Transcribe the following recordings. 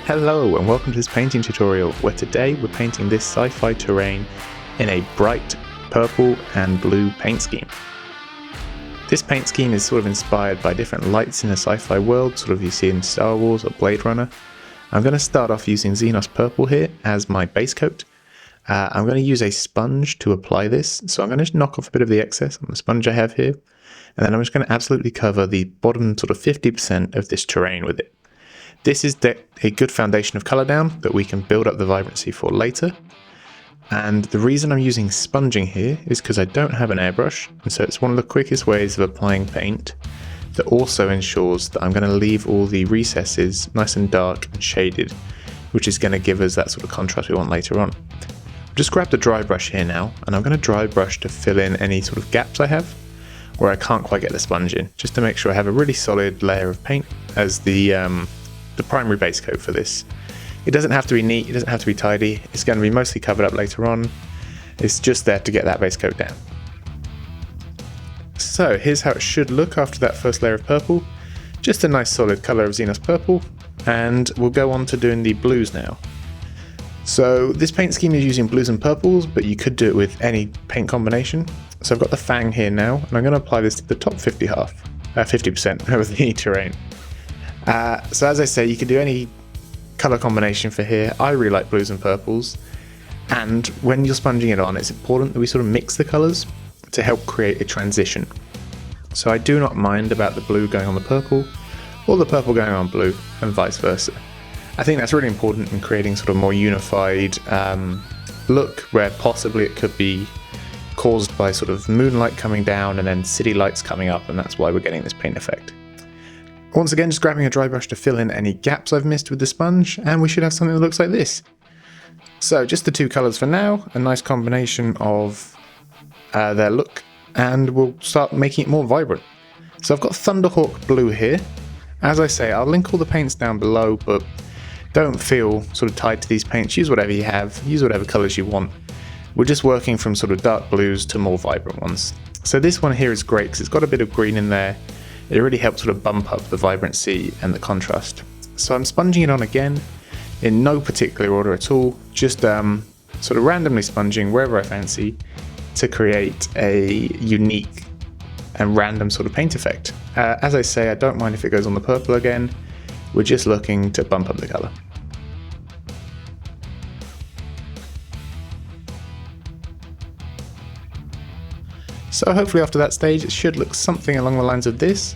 Hello and welcome to this painting tutorial where today we're painting this sci-fi terrain in a bright purple and blue paint scheme. This paint scheme is sort of inspired by different lights in a sci-fi world, sort of you see in Star Wars or Blade Runner. I'm going to start off using Xenos Purple here as my base coat. I'm going to use a sponge to apply this, so I'm going to knock off a bit of the excess on the sponge I have here, and then I'm just going to absolutely cover the bottom sort of 50% of this terrain with it. This is a good foundation of colour down that we can build up the vibrancy for later. And the reason I'm using sponging here is because I don't have an airbrush, and so it's one of the quickest ways of applying paint that also ensures that I'm going to leave all the recesses nice and dark and shaded, which is going to give us that sort of contrast we want later on. I've just grabbed a dry brush here now, and I'm going to dry brush to fill in any sort of gaps I have where I can't quite get the sponge in, just to make sure I have a really solid layer of paint as the primary base coat for this. It doesn't have to be neat, it doesn't have to be tidy, it's going to be mostly covered up later on. It's just there to get that base coat down. So here's how it should look after that first layer of purple. Just a nice solid colour of Xenos Purple, and we'll go on to doing the blues now. So this paint scheme is using blues and purples, but you could do it with any paint combination. So I've got the Fang here now, and I'm going to apply this to the top 50% of the terrain. So as I say, you can do any colour combination for here. I really like blues and purples, and when you're sponging it on, it's important that we sort of mix the colours to help create a transition. So I do not mind about the blue going on the purple, or the purple going on blue, and vice versa. I think that's really important in creating sort of more unified look, where possibly it could be caused by sort of moonlight coming down and then city lights coming up, and that's why we're getting this paint effect. Once again, just grabbing a dry brush to fill in any gaps I've missed with the sponge, and we should have something that looks like this. So just the two colours for now, a nice combination of their look, and we'll start making it more vibrant. So I've got Thunderhawk blue here. As I say, I'll link all the paints down below, but don't feel sort of tied to these paints. Use whatever you have, use whatever colours you want. We're just working from sort of dark blues to more vibrant ones. So this one here is great because it's got a bit of green in there. It really helps sort of bump up the vibrancy and the contrast. So I'm sponging it on again, in no particular order at all, just sort of randomly sponging wherever I fancy to create a unique and random sort of paint effect. As I say, I don't mind if it goes on the purple again, we're just looking to bump up the colour. So hopefully after that stage it should look something along the lines of this.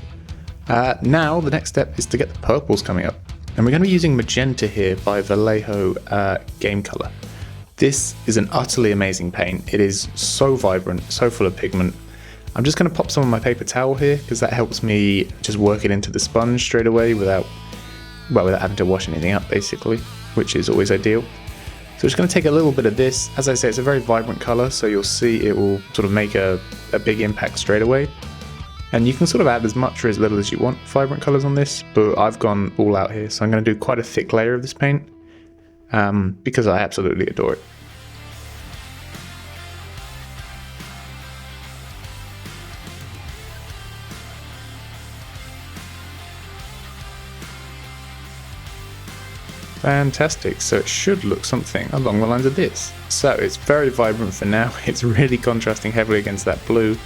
Now the next step is to get the purples coming up, and we're going to be using Magenta here by Vallejo Game Color. This is an utterly amazing paint. It is so vibrant, so full of pigment. I'm just going to pop some on my paper towel here because that helps me just work it into the sponge straight away without having to wash anything up basically, which is always ideal. So we're just going to take a little bit of this. As I say, it's a very vibrant colour, so you'll see it will sort of make a big impact straight away. And you can sort of add as much or as little as you want vibrant colours on this, but I've gone all out here, so I'm going to do quite a thick layer of this paint because I absolutely adore it. Fantastic, so it should look something along the lines of this. So it's very vibrant for now, it's really contrasting heavily against that blue,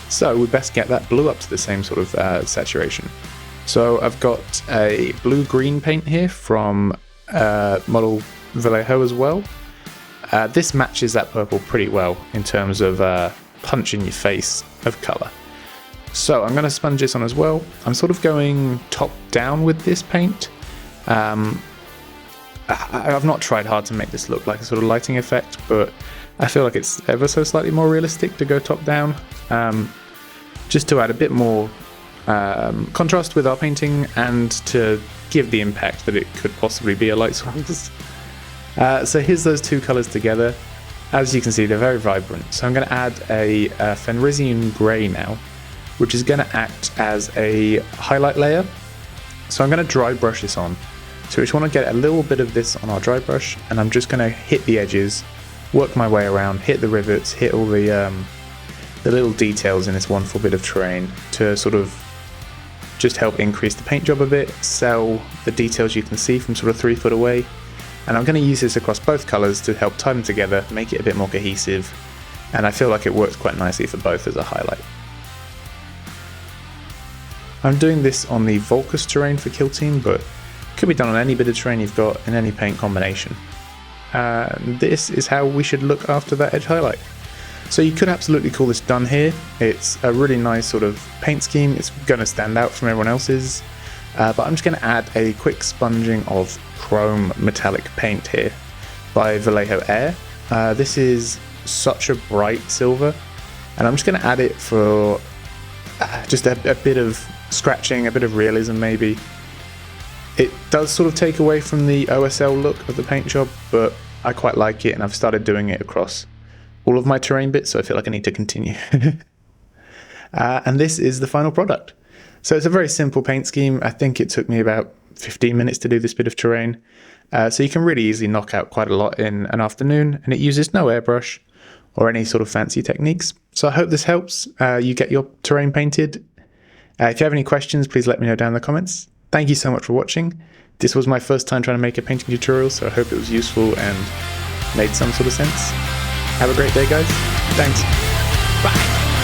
so we best get that blue up to the same sort of saturation. So I've got a blue-green paint here from model Vallejo as well. This matches that purple pretty well in terms of punch in your face of colour. So I'm going to sponge this on as well. I'm sort of going top down with this paint. I've not tried hard to make this look like a sort of lighting effect, but I feel like it's ever so slightly more realistic to go top down, just to add a bit more contrast with our painting and to give the impact that it could possibly be a light source. So here's those two colours together. As you can see, they're very vibrant. So I'm going to add a Fenrisian Grey now, which is going to act as a highlight layer. So I'm going to dry brush this on. So we just want to get a little bit of this on our dry brush, and I'm just going to hit the edges, work my way around, hit the rivets, hit all the little details in this wonderful bit of terrain to sort of just help increase the paint job a bit, sell the details you can see from sort of 3 foot away. And I'm going to use this across both colours to help tie them together, make it a bit more cohesive, and I feel like it works quite nicely for both as a highlight. I'm doing this on the Volkus Terrain for Kill Team, but it could be done on any bit of terrain you've got in any paint combination. This is how we should look after that edge highlight. So you could absolutely call this done here. It's a really nice sort of paint scheme. It's going to stand out from everyone else's. But I'm just going to add a quick sponging of chrome metallic paint here by Vallejo Air. This is such a bright silver, and I'm just going to add it for just a bit of scratching, a bit of realism maybe. It does sort of take away from the OSL look of the paint job, but I quite like it, and I've started doing it across all of my terrain bits, so I feel like I need to continue. And this is the final product. So it's a very simple paint scheme. I think it took me about 15 minutes to do this bit of terrain. So you can really easily knock out quite a lot in an afternoon, and it uses no airbrush or any sort of fancy techniques. So I hope this helps you get your terrain painted. If you have any questions, please let me know down in the comments. Thank you so much for watching. This was my first time trying to make a painting tutorial, so I hope it was useful and made some sort of sense. Have a great day, guys. Thanks. Bye.